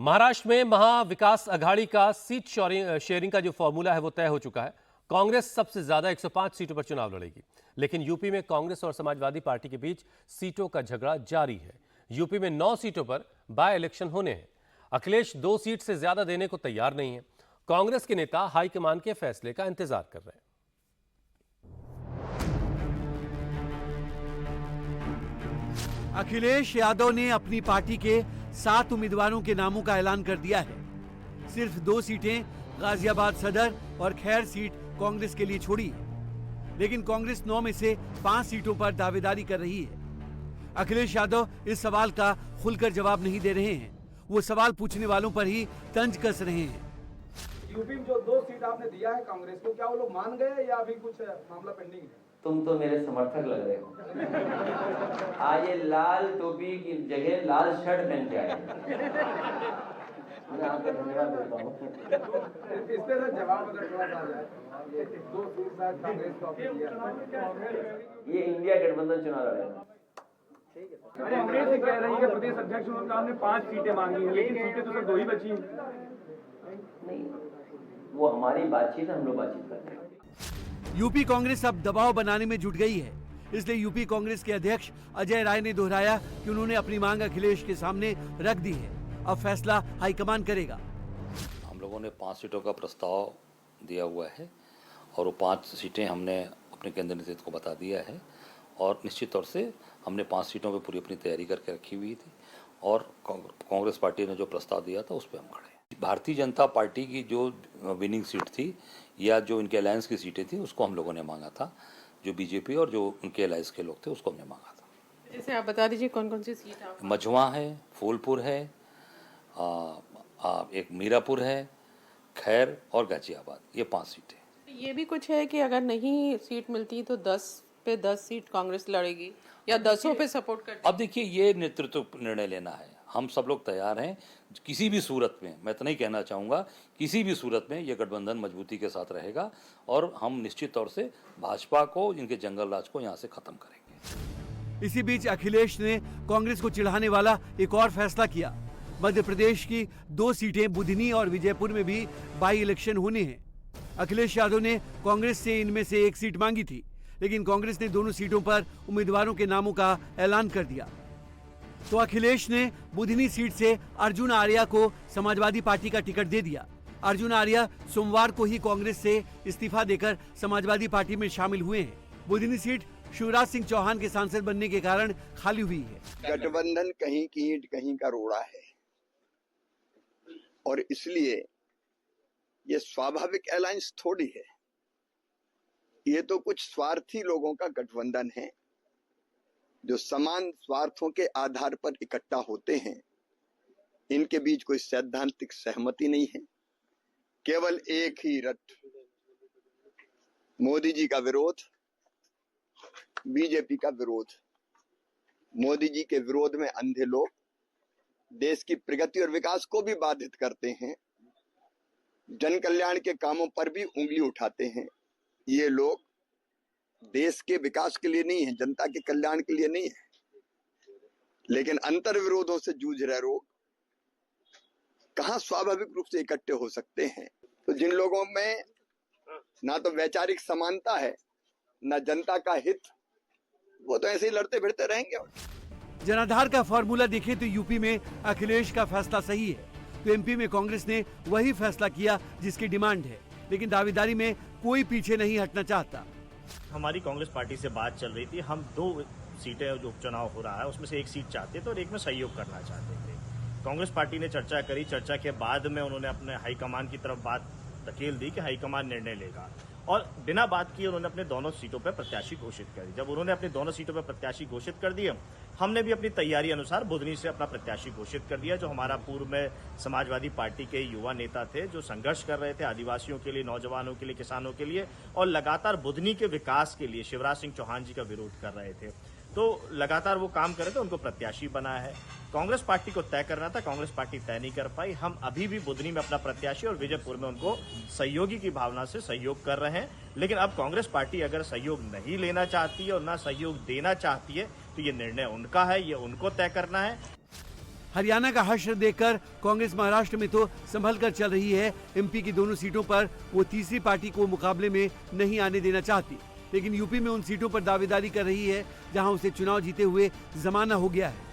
महाराष्ट्र में महाविकास अघाड़ी का seat sharing का जो फॉर्मूला है वो तय हो चुका है। कांग्रेस सबसे ज्यादा 105 सीटों पर चुनाव लड़ेगी, लेकिन यूपी में कांग्रेस और समाजवादी पार्टी के बीच सीटों का झगड़ा जारी है। यूपी में 9 सीटों पर बाय इलेक्शन होने हैं। अखिलेश 2 सीट से ज्यादा देने को तैयार नहीं है। कांग्रेस के नेता हाईकमान के फैसले का इंतजार कर रहे हैं। अखिलेश यादव ने अपनी पार्टी के 7 उम्मीदवारों के नामों का ऐलान कर दिया है। सिर्फ 2 सीटें गाजियाबाद सदर और खैर सीट कांग्रेस के लिए छोड़ी है, लेकिन कांग्रेस 9 में से 5 सीटों पर दावेदारी कर रही है। अखिलेश यादव इस सवाल का खुलकर जवाब नहीं दे रहे हैं। वो सवाल पूछने वालों पर ही तंज कस रहे हैं। यूपी में जो 2 सीट आपने दिया है कांग्रेस को, क्या वो लोग मान गए या अभी कुछ मामला पेंडिंग है? तुम तो मेरे समर्थक लग रहे हो। आज ये लाल टोपी की जगह लाल शर्ट पहन के आए। मैं आपका धन्यवाद देता हूँ। इस तरह जवाब अगर थोड़ा सा आ जाए, 2 सीट शायद कांग्रेस को आपने दिया। ये इंडिया गठबंधन चुनाव लड़ेगा। कांग्रेस ही कह रही है प्रदेश अध्यक्ष उनका हमने 5 सीटें मांगी हैं, लेकिन सीटें तो सिर्फ 2 ही बची हैं। नहीं, वो हमारी बातचीत है, हम लोग बातचीत करते हैं। यूपी कांग्रेस अब दबाव बनाने में जुट गई है। इसलिए यूपी कांग्रेस के अध्यक्ष अजय राय ने दोहराया कि उन्होंने अपनी मांग अखिलेश के सामने रख दी है। अब फैसला हाईकमान करेगा। हम लोगों ने 5 सीटों का प्रस्ताव दिया हुआ है और वो 5 सीटें हमने अपने केंद्रीय नेतृत्व को बता दिया है और निश्चित तौर से हमने 5 सीटों पर पूरी अपनी तैयारी करके रखी हुई थी और कांग्रेस पार्टी ने जो प्रस्ताव दिया था उस पर हम खड़े हैं। भारतीय जनता पार्टी की जो विनिंग सीट थी या जो इनके अलायंस की सीटें थी उसको हम लोगों ने मांगा था। जो बीजेपी और जो उनके अलायंस के लोग थे उसको हमने मांगा था। जैसे आप बता दीजिए कौन कौन सी सीट आप? मझवा है, फूलपुर है, एक मीरापुर है, खैर और गाजियाबाद, ये 5 सीटें। ये भी कुछ है कि अगर नहीं सीट मिलती तो 10 पे 10 सीट कांग्रेस लड़ेगी या 10 पे सपोर्ट कर। अब देखिए, ये नेतृत्व निर्णय लेना है। हम सब लोग तैयार हैं किसी भी सूरत में। मैं तो नहीं कहना चाहूँगा, किसी भी सूरत में ये गठबंधन मजबूती के साथ रहेगा और हम निश्चित तौर से भाजपा को, इनके जंगल राज को यहाँ से खत्म करेंगे। इसी बीच अखिलेश ने कांग्रेस को चिढ़ाने वाला एक और फैसला किया। मध्य प्रदेश की 2 सीटें बुधनी और विजयपुर में भी बाई इलेक्शन होने हैं। अखिलेश यादव ने कांग्रेस से इनमें से 1 सीट मांगी थी, लेकिन कांग्रेस ने दोनों सीटों पर उम्मीदवारों के नामों का ऐलान कर दिया। तो अखिलेश ने बुधनी सीट से अर्जुन आर्या को समाजवादी पार्टी का टिकट दे दिया। अर्जुन आर्या सोमवार को ही कांग्रेस से इस्तीफा देकर समाजवादी पार्टी में शामिल हुए हैं। बुधनी सीट शिवराज सिंह चौहान के सांसद बनने के कारण खाली हुई है। गठबंधन कहीं की ईंट कहीं का रोड़ा है और इसलिए ये स्वाभाविक अलायंस थोड़ी है। ये तो कुछ स्वार्थी लोगों का गठबंधन है जो समान स्वार्थों के आधार पर इकट्ठा होते हैं। इनके बीच कोई सैद्धांतिक सहमति नहीं है, केवल एक ही रट, मोदी जी का विरोध, बीजेपी का विरोध। मोदी जी के विरोध में अंधे लोग देश की प्रगति और विकास को भी बाधित करते हैं, जन कल्याण के कामों पर भी उंगली उठाते हैं। ये लोग देश के विकास के लिए नहीं है, जनता के कल्याण के लिए नहीं है, लेकिन अंतर विरोधों से जूझ रहे लोग कहां स्वाभाविक रूप से इकट्ठे हो सकते हैं। तो जिन लोगों में ना तो वैचारिक समानता है ना जनता का हित, वो तो ऐसे ही लड़ते भिड़ते रहेंगे। जनाधार का फॉर्मूला देखें तो यूपी में अखिलेश का फैसला सही है, तो एमपी में कांग्रेस ने वही फैसला किया जिसकी डिमांड है, लेकिन दावेदारी में कोई पीछे नहीं हटना चाहता। हमारी कांग्रेस पार्टी से बात चल रही थी, हम 2 सीटें जो उपचुनाव हो रहा है उसमें से 1 सीट चाहते थे और 1 में सहयोग करना चाहते थे। कांग्रेस पार्टी ने चर्चा करी, चर्चा के बाद में उन्होंने अपने हाईकमान की तरफ बात धकेल दी कि हाईकमान निर्णय लेगा और बिना बात किए उन्होंने अपने दोनों सीटों पर प्रत्याशी घोषित कर दी। जब उन्होंने अपनी दोनों सीटों पर प्रत्याशी घोषित कर दिए, हमने भी अपनी तैयारी अनुसार बुधनी से अपना प्रत्याशी घोषित कर दिया, जो हमारा पूर्व में समाजवादी पार्टी के युवा नेता थे, जो संघर्ष कर रहे थे आदिवासियों के लिए, नौजवानों के लिए, किसानों के लिए और लगातार बुधनी के विकास के लिए शिवराज सिंह चौहान जी का विरोध कर रहे थे। तो लगातार वो काम कर रहे थे, उनको प्रत्याशी बनाया है। कांग्रेस पार्टी को तय करना था, कांग्रेस पार्टी तय नहीं कर पाई। हम अभी भी बुधनी में अपना प्रत्याशी और विजयपुर में उनको सहयोगी की भावना से सहयोग कर रहे हैं, लेकिन अब कांग्रेस पार्टी अगर सहयोग नहीं लेना चाहती है और ना सहयोग देना चाहती है तो ये निर्णय उनका है, ये उनको तय करना है। हरियाणा का हश्र देखकर कांग्रेस महाराष्ट्र में तो संभल कर चल रही है। एमपी की दोनों सीटों पर वो तीसरी पार्टी को मुकाबले में नहीं आने देना चाहती, लेकिन यूपी में उन सीटों पर दावेदारी कर रही है जहां उसे चुनाव जीते हुए जमाना हो गया है।